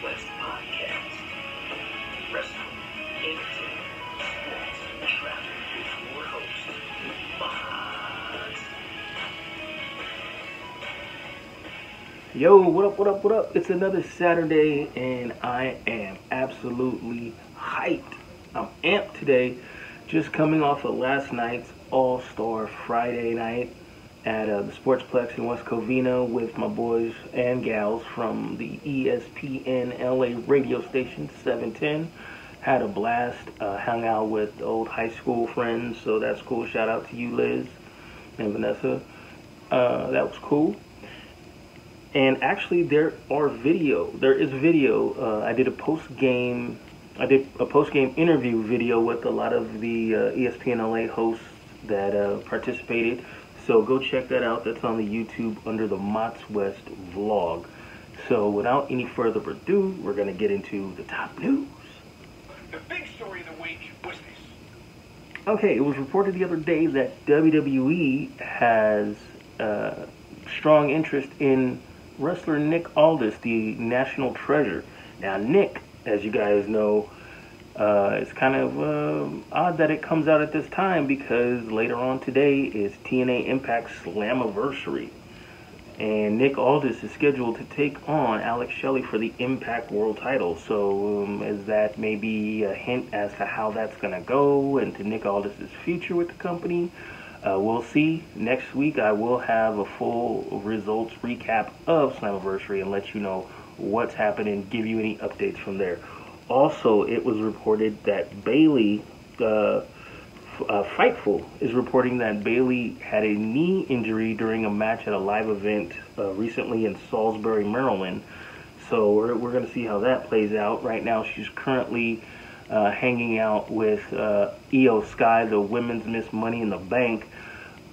West Podcast. Wrestling, entertainment, sports, and travel with your host, Moz. Yo, what up, what up, what up? It's another Saturday, and I am absolutely hyped. I'm amped today, just coming off of last night's All-Star Friday night at the Sportsplex in West Covina with my boys and gals from the ESPN LA radio station 710. Had a blast, hung out with old high school friends, so that's cool. Shout out to you, Liz and Vanessa. That was cool. And actually, there is video. I did a post-game interview video with a lot of the ESPN LA hosts that participated. So go check that out. That's on the YouTube under the Mott's West vlog. So without any further ado, we're going to get into the top news. The big story of the week was this. Okay, it was reported the other day that WWE has strong interest in wrestler Nick Aldis, the national treasure. Now, Nick, as you guys know, it's kind of odd that it comes out at this time because later on today is TNA Impact Slammiversary. And Nick Aldis is scheduled to take on Alex Shelley for the Impact World title. So is that maybe a hint as to how that's going to go and to Nick Aldis' future with the company? We'll see. Next week I will have a full results recap of Slammiversary and let you know what's happening, give you any updates from there. Also, it was reported that Bayley, Fightful is reporting that Bayley had a knee injury during a match at a live event recently in Salisbury, Maryland. So we're going to see how that plays out. Right now, she's currently hanging out with Io Sky, the women's Miss Money in the Bank,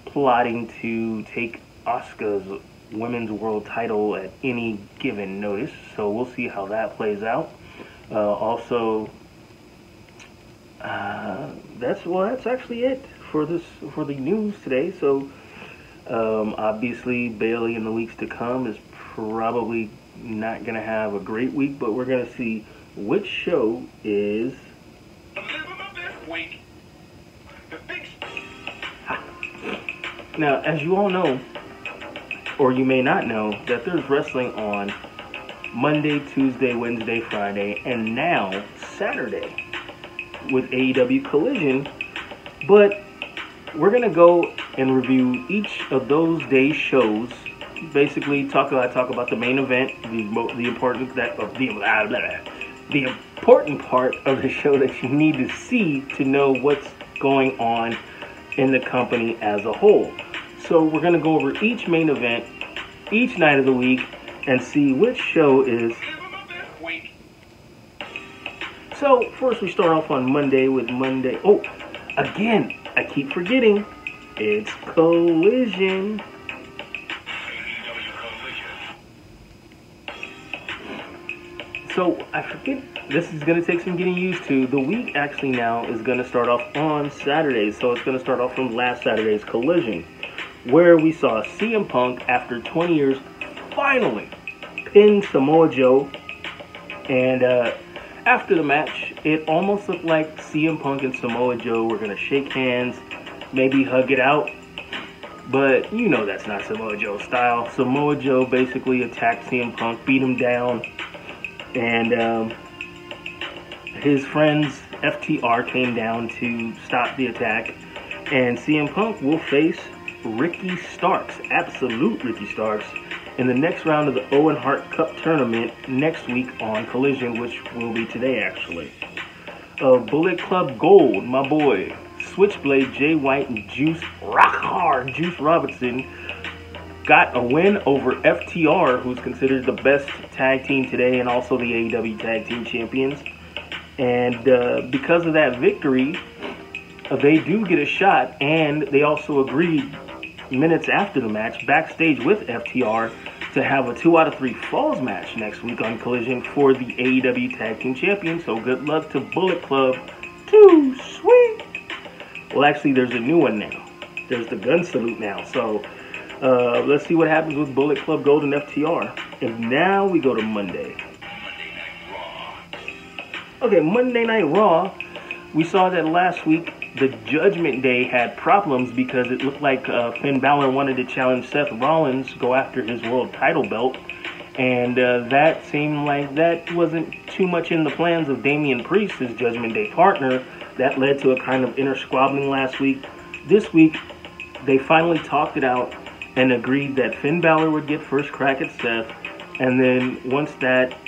plotting to take Asuka's women's world title at any given notice. So we'll see how that plays out. Also, that's actually it for the news today. So obviously Bayley in the weeks to come is probably not going to have a great week, but we're going to see which show is This week, the big now, as you all know, or you may not know, that there's wrestling on Monday, Tuesday, Wednesday, Friday, and now Saturday with AEW Collision. But we're going to go and review each of those days' shows. Basically, talk about the main event, the important part of the show that you need to see to know what's going on in the company as a whole. So we're going to go over each main event, each night of the week, and see which show is. So first we start off on Monday with Monday. Oh, again, I keep forgetting. It's Collision. So I forget, this is going to take some getting used to. The week actually now is going to start off on Saturday. So it's going to start off from last Saturday's Collision, where we saw CM Punk, after 20 years, finally pinned Samoa Joe. And after the match, it almost looked like CM Punk and Samoa Joe were going to shake hands, maybe hug it out. But you know that's not Samoa Joe's style. Samoa Joe basically attacked CM Punk, beat him down. And his friends, FTR, came down to stop the attack. And CM Punk will face Ricky Starks, absolute Ricky Starks, in the next round of the Owen Hart Cup tournament next week on Collision, which will be today, actually. Bullet Club Gold, my boy, Switchblade, Jay White, and Juice Robinson got a win over FTR, who's considered the best tag team today and also the AEW Tag Team Champions. And because of that victory, they do get a shot, and they also agreed minutes after the match backstage with FTR to have a 2 out of 3 falls match next week on Collision for the AEW Tag Team Champions. So good luck to Bullet Club. Too sweet. Well, actually, there's a new one now. There's the Gun Salute now. So let's see what happens with Bullet Club Gold and FTR. And now we go to Monday. Monday Night Okay, Monday Night Raw. We saw that last week. The Judgment Day had problems because it looked like Finn Balor wanted to challenge Seth Rollins, go after his world title belt. And that seemed like that wasn't too much in the plans of Damian Priest, his Judgment Day partner. That led to a kind of inner squabbling last week. This week, they finally talked it out and agreed that Finn Balor would get first crack at Seth. And then once that,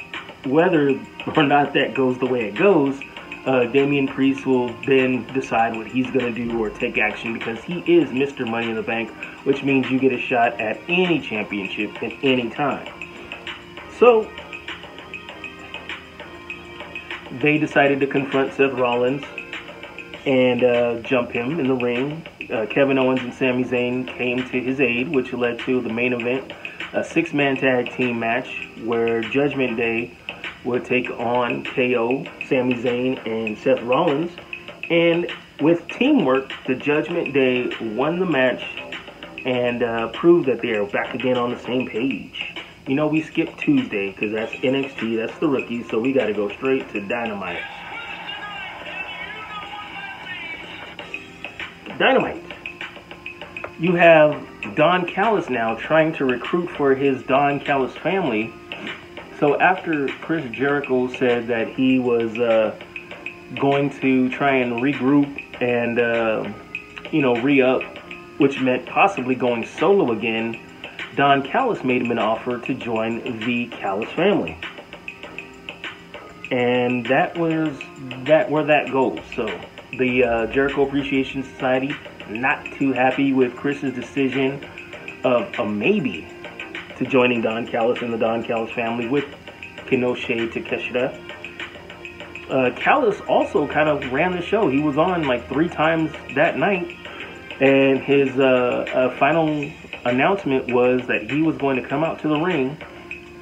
whether or not that goes the way it goes, Damian Priest will then decide what he's going to do or take action, because he is Mr. Money in the Bank, which means you get a shot at any championship at any time. So, they decided to confront Seth Rollins and jump him in the ring. Kevin Owens and Sami Zayn came to his aid, which led to the main event, a 6-man tag team match where Judgment Day would take on KO, Sami Zayn, and Seth Rollins. And with teamwork, the Judgment Day won the match and proved that they are back again on the same page. You know, we skipped Tuesday because that's NXT, that's the rookies, so we got to go straight to Dynamite. Dynamite. You have Don Callis now trying to recruit for his Don Callis family. So after Chris Jericho said that he was going to try and regroup and, re-up, which meant possibly going solo again, Don Callis made him an offer to join the Callis family. And that was where that goes. So the Jericho Appreciation Society, not too happy with Chris's decision of a maybe to joining Don Callis and the Don Callis family with Kenoshé Takeshita. Callis also kind of ran the show. He was on like 3 times that night, and his final announcement was that he was going to come out to the ring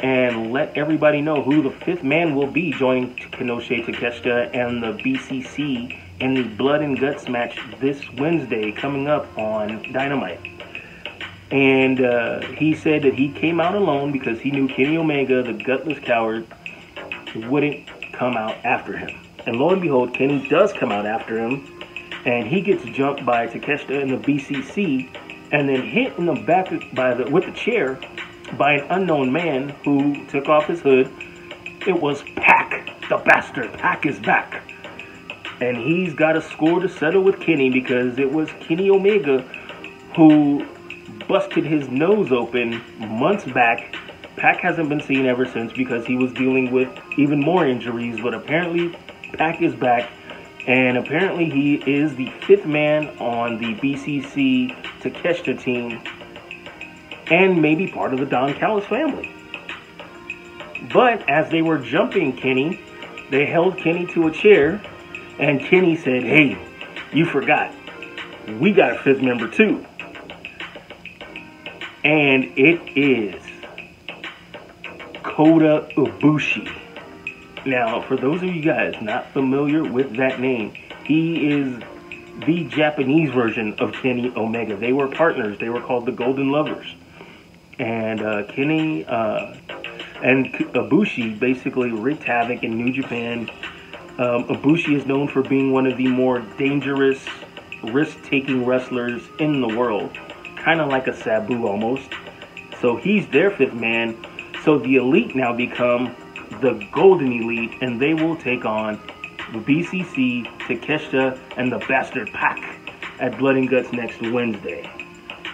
and let everybody know who the 5th man will be joining Kenoshé Takeshita and the BCC in the Blood and Guts match this Wednesday coming up on Dynamite. And he said that he came out alone because he knew Kenny Omega, the gutless coward, wouldn't come out after him. And lo and behold, Kenny does come out after him, and he gets jumped by Takeshita in the BCC, and then hit in the back with the chair by an unknown man who took off his hood. It was Pac, the bastard. Pac is back. And he's got a score to settle with Kenny because it was Kenny Omega who busted his nose open months back. Pac hasn't been seen ever since because he was dealing with even more injuries, but apparently Pac is back, and apparently he is the 5th man on the BCC Takeshita team and maybe part of the Don Callis family. But as they were jumping Kenny, they held Kenny to a chair, and Kenny said, "Hey, you forgot. We got a 5th member too." And it is Kota Ibushi. Now, for those of you guys not familiar with that name, he is the Japanese version of Kenny Omega. They were partners. They were called the Golden Lovers. And Kenny and Ibushi basically wreaked havoc in New Japan. Ibushi is known for being one of the more dangerous, risk-taking wrestlers in the world. Kind of like a Sabu almost. So he's their 5th man. So the Elite now become the Golden Elite, and they will take on the BCC, Takeshita, and the Bastard Pac at Blood and Guts next Wednesday.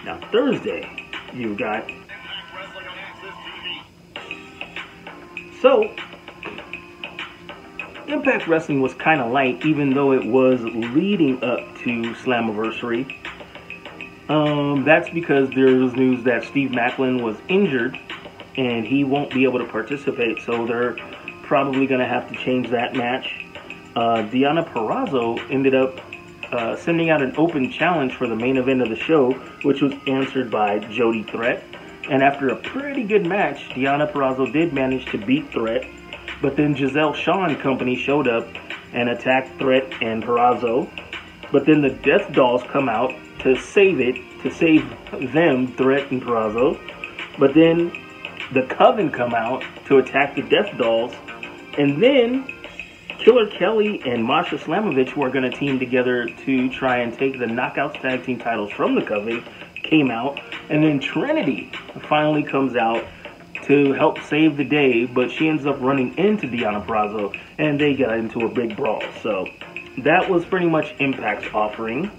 Now Thursday, you got... So, Impact Wrestling was kind of light, even though it was leading up to Slammiversary. That's because there was news that Steve Maclin was injured and he won't be able to participate, so they're probably going to have to change that match. Deonna Purrazzo ended up sending out an open challenge for the main event of the show, which was answered by Jody Threat. And after a pretty good match, Deonna Purrazzo did manage to beat Threat, but then Giselle Shaw and company showed up and attacked Threat and Purrazzo. But then the Death Dolls come out to save them, Threat and Purrazzo. But then the Coven come out to attack the Death Dolls. And then Killer Kelly and Masha Slamovich, who are going to team together to try and take the Knockouts Tag Team titles from the Coven, came out. And then Trinity finally comes out to help save the day, but she ends up running into Deonna Purrazzo, and they got into a big brawl. So that was pretty much Impact's offering.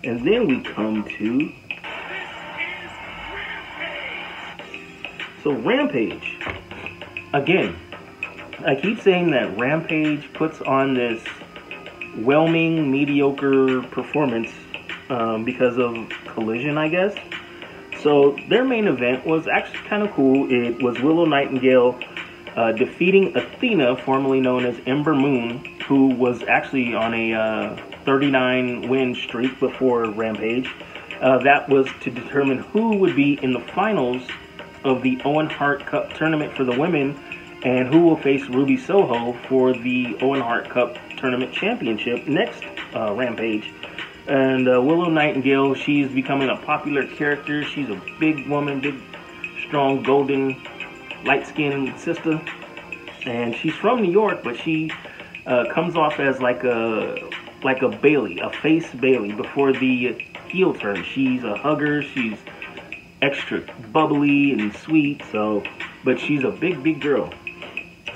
And then we come to... So Rampage. Again, I keep saying that Rampage puts on this whelming, mediocre performance because of Collision, I guess. So their main event was actually kind of cool. It was Willow Nightingale defeating Athena, formerly known as Ember Moon, who was actually on a 39-win streak before Rampage. That was to determine who would be in the finals of the Owen Hart Cup tournament for the women, and who will face Ruby Soho for the Owen Hart Cup tournament championship next Rampage. And Willow Nightingale, she's becoming a popular character. She's a big woman, big, strong, golden, light-skinned sister. And she's from New York, but she comes off as like a Bayley, a face Bayley before the heel turn. She's a hugger. She's extra bubbly and sweet. But she's a big girl.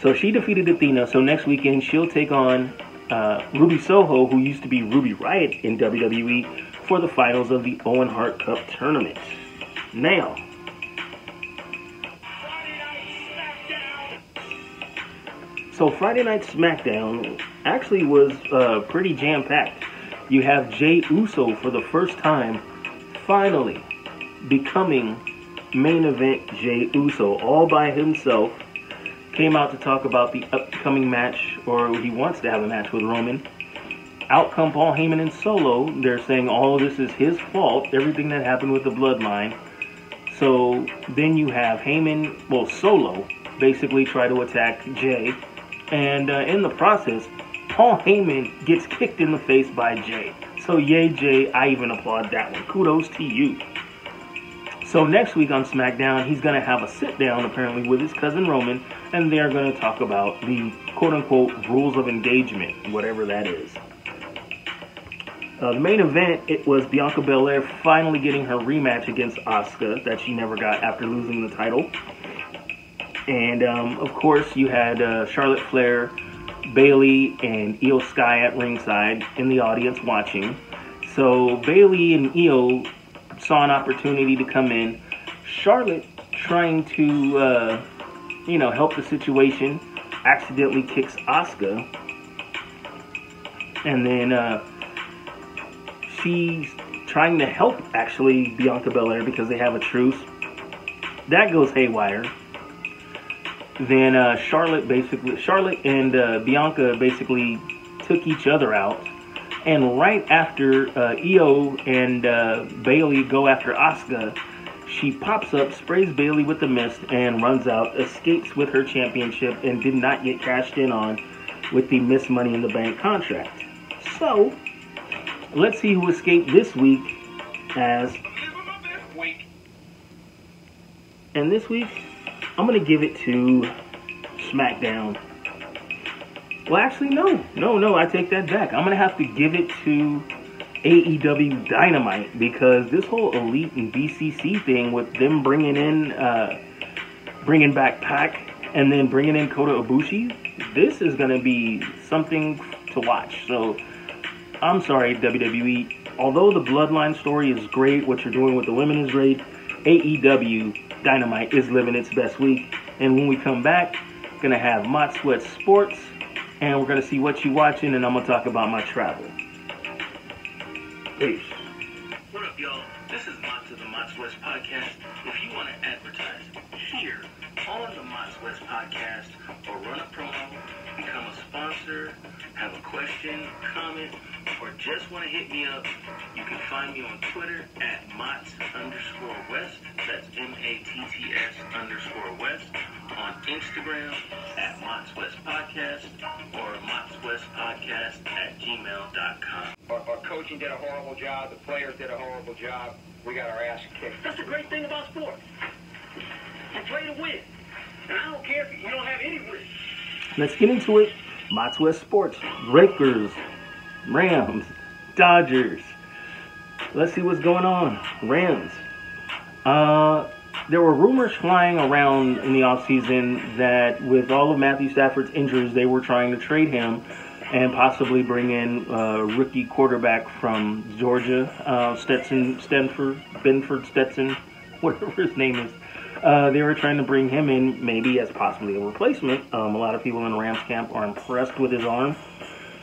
So she defeated Athena. So next weekend she'll take on Ruby Soho, who used to be Ruby Riott in WWE, for the finals of the Owen Hart Cup tournament. Now, so Friday Night SmackDown actually was pretty jam-packed. You have Jey Uso for the first time finally becoming main event Jey Uso all by himself. Came out to talk about the upcoming match, or he wants to have a match with Roman. Out come Paul Heyman and Solo. They're saying all of this is his fault, everything that happened with the bloodline. So then you have Solo basically try to attack Jey. And in the process, Paul Heyman gets kicked in the face by Jey. So yay Jey, I even applaud that one. Kudos to you. So next week on SmackDown, he's going to have a sit-down, apparently, with his cousin Roman, and they're going to talk about the quote-unquote rules of engagement, whatever that is. The main event, it was Bianca Belair finally getting her rematch against Asuka that she never got after losing the title. And, of course, you had Charlotte Flair, Bayley, and Io Sky at ringside in the audience watching. So Bayley and Io saw an opportunity to come in. Charlotte, trying to, help the situation, accidentally kicks Asuka. And then she's trying to help, actually, Bianca Belair because they have a truce. That goes haywire. Then Charlotte and Bianca basically took each other out. And right after Io and Bayley go after Asuka, she pops up, sprays Bayley with the mist, and runs out, escapes with her championship, and did not get cashed in on with the Miss Money in the Bank contract. So, let's see who escaped this week as... And this week, I'm going to give it to SmackDown. Well, actually, no, I take that back. I'm going to have to give it to AEW Dynamite, because this whole Elite and BCC thing with them bringing back Pac and then bringing in Kota Ibushi, this is going to be something to watch. So, I'm sorry, WWE. Although the Bloodline story is great, what you're doing with the women is great, AEW Dynamite is living its best week. And when we come back, going to have Mott Sweat Sports, and we're going to see what you're watching, and I'm going to talk about my travel. Peace. What up, y'all? This is Mott to the Mott Sweats Podcast. If you want to advertise here on the Mott Sweats Podcast, or run a promo, become a sponsor, have a question, comment, or just want to hit me up, you can find me on Twitter at Motts_West. That's MATTS_West. On Instagram at Mott Sweats Podcast, or MottsWestPodcast@gmail.com. Our coaching did a horrible job. The players did a horrible job. We got our ass kicked. That's the great thing about sports. You play to win. And I don't care if you don't have any win. Let's get into it. Mott's West Sports, Lakers, Rams, Dodgers. Let's see what's going on. Rams. There were rumors flying around in the offseason that with all of Matthew Stafford's injuries, they were trying to trade him and possibly bring in rookie quarterback from Georgia, Benford Stetson, whatever his name is. They were trying to bring him in maybe as possibly a replacement. A lot of people in the Rams camp are impressed with his arm.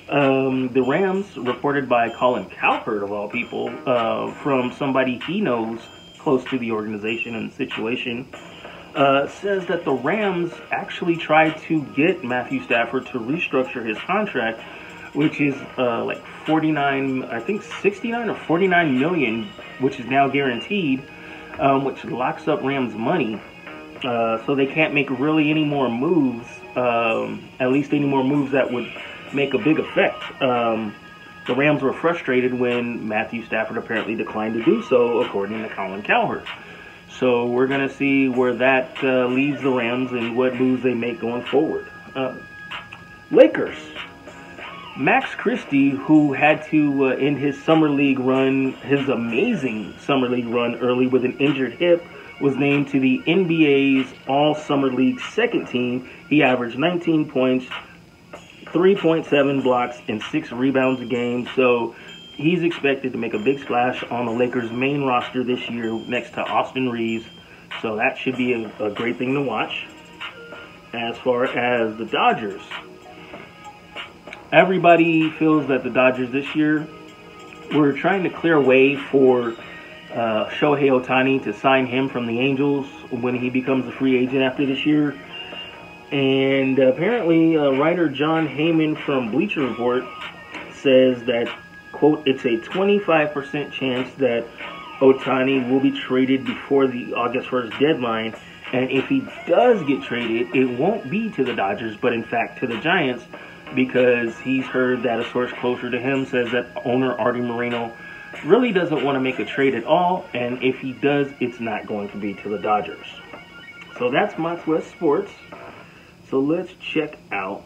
The Rams, reported by Colin Cowherd, of all people, from somebody he knows close to the organization and the situation, says that the Rams actually tried to get Matthew Stafford to restructure his contract, which is like 49, I think 69 or 49 million, which is now guaranteed, which locks up Rams money. So they can't make really any more moves, at least any more moves that would make a big effect. The Rams were frustrated when Matthew Stafford apparently declined to do so, according to Colin Cowherd. So we're going to see where that leaves the Rams and what moves they make going forward. Lakers. Max Christie, who had to end his summer league run, his amazing summer league run early with an injured hip, was named to the NBA's All-Summer League second team. He averaged 19 points, 3.7 blocks, and 6 rebounds a game. So he's expected to make a big splash on the Lakers' main roster this year next to Austin Reeves. So that should be a great thing to watch. As far as the Dodgers, everybody feels that the Dodgers this year were trying to clear a way for Shohei Ohtani to sign him from the Angels when he becomes a free agent after this year. And apparently, writer John Heyman from Bleacher Report says that, quote, it's a 25% chance that Ohtani will be traded before the August 1st deadline. And if he does get traded, it won't be to the Dodgers, but in fact to the Giants, because he's heard that a source closer to him says that owner Artie Moreno really doesn't want to make a trade at all. And if he does, it's not going to be to the Dodgers. So that's Mott's West Sports. So let's check out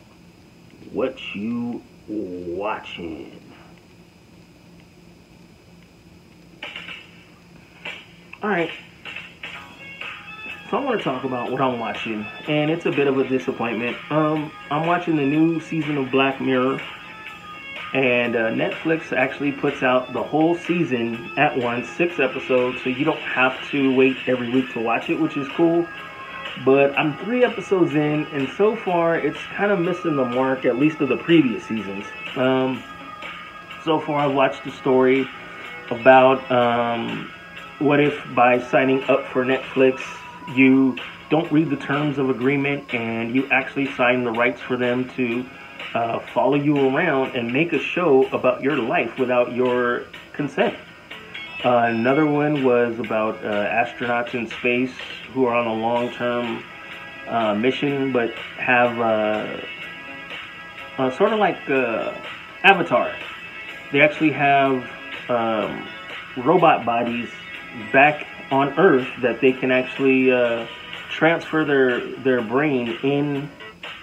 what you watching. Alright. So I want to talk about what I'm watching, and it's a bit of a disappointment. I'm watching the new season of Black Mirror, and Netflix actually puts out the whole season at once, 6 episodes, so you don't have to wait every week to watch it, which is cool. But I'm 3 episodes in, and so far it's kind of missing the mark, at least of the previous seasons. So far I've watched a story about what if by signing up for Netflix you don't read the terms of agreement and you actually sign the rights for them to follow you around and make a show about your life without your consent. Another one was about astronauts in space who are on a long-term mission, but have sort of like Avatar. They actually have robot bodies back on Earth that they can actually transfer their brain in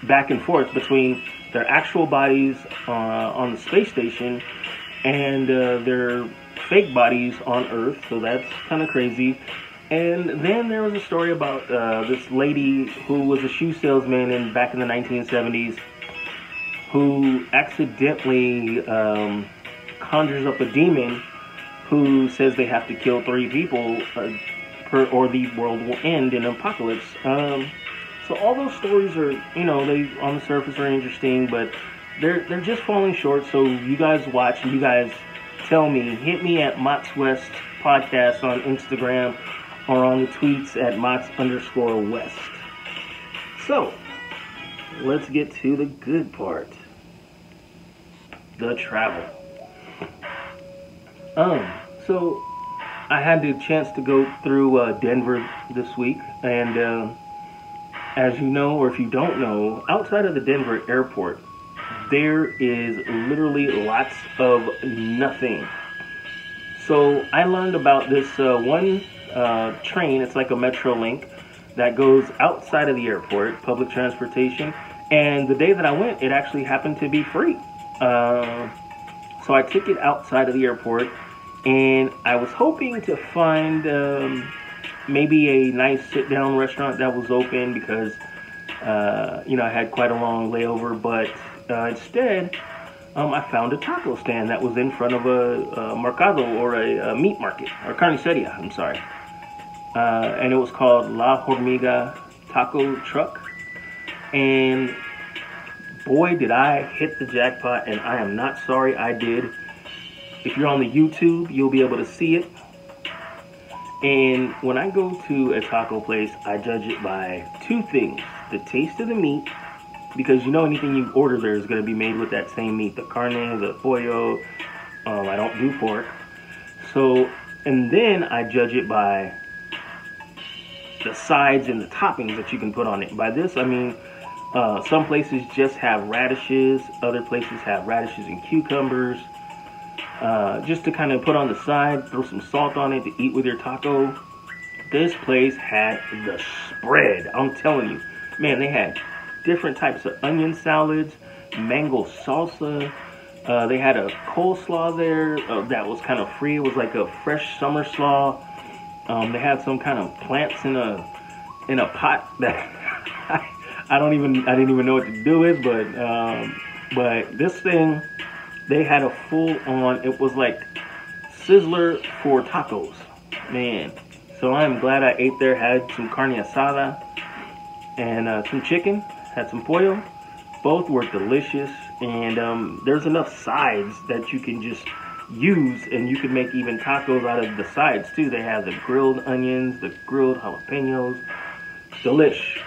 back and forth between their actual bodies on the space station and their fake bodies on Earth. So that's kind of crazy. And then there was a story about this lady who was a shoe salesman back in the 1970s who accidentally conjures up a demon who says they have to kill 3 people or the world will end in an apocalypse. So all those stories are, they on the surface are interesting, but they're just falling short. So you guys watch and you guys tell me. Hit me at Mott's West Podcast on Instagram or on the tweets at Mott's_West. So let's get to the good part. The travel. So I had the chance to go through Denver this week, and as you know, or if you don't know, outside of the Denver airport, there is literally lots of nothing. So I learned about this one train. It's like a Metrolink that goes outside of the airport, public transportation, And the day that I went, it actually happened to be free. So I took it outside of the airport, and I was hoping to find maybe a nice sit-down restaurant that was open because, I had quite a long layover. But instead, I found a taco stand that was in front of a mercado, or a meat market, or carniceria, I'm sorry. And it was called La Hormiga Taco Truck. And boy, did I hit the jackpot, and I am not sorry I did. If you're on the YouTube, you'll be able to see it. And when I go to a taco place, I judge it by two things: the taste of the meat, because anything you order there is going to be made with that same meat, the carne, the pollo. I don't do pork. So, and then I judge it by the sides and the toppings that you can put on it. By this, I mean, some places just have radishes, other places have radishes and cucumbers, just to kind of put on the side, throw some salt on it to eat with your taco. This place had the spread. I'm telling you, man, they had different types of onion salads, mango salsa. They had a coleslaw there that was kind of free. It was like a fresh summer slaw. They had some kind of plants in a pot that I didn't even know what to do with. But this thing, they had a full on. It was like Sizzler for tacos, man. So I'm glad I ate there. Had some carne asada and some chicken. Had some pollo. Both were delicious, and there's enough sides that you can just use, and you can make even tacos out of the sides too. They have the grilled onions, the grilled jalapenos. Delish.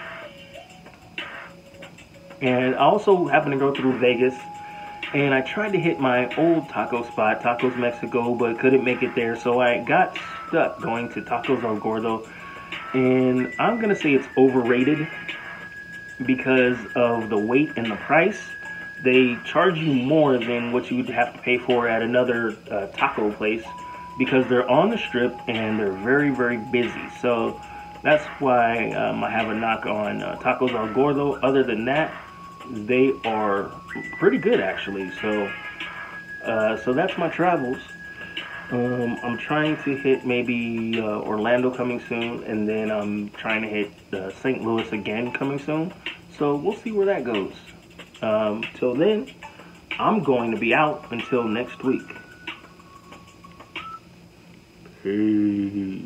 And I also happened to go through Vegas, and I tried to hit my old taco spot, Tacos Mexico, but couldn't make it there. So I got stuck going to Tacos El Gordo, and I'm gonna say it's overrated because of the weight and the price. They charge you more than what you would have to pay for at another taco place because they're on the strip and they're very, very busy. So that's why I have a knock on Tacos El Gordo. Other than that, they are pretty good actually. So that's my travels. I'm trying to hit maybe Orlando coming soon, and then I'm trying to hit St. Louis again coming soon. So we'll see where that goes. Till then, I'm going to be out until next week. Peace.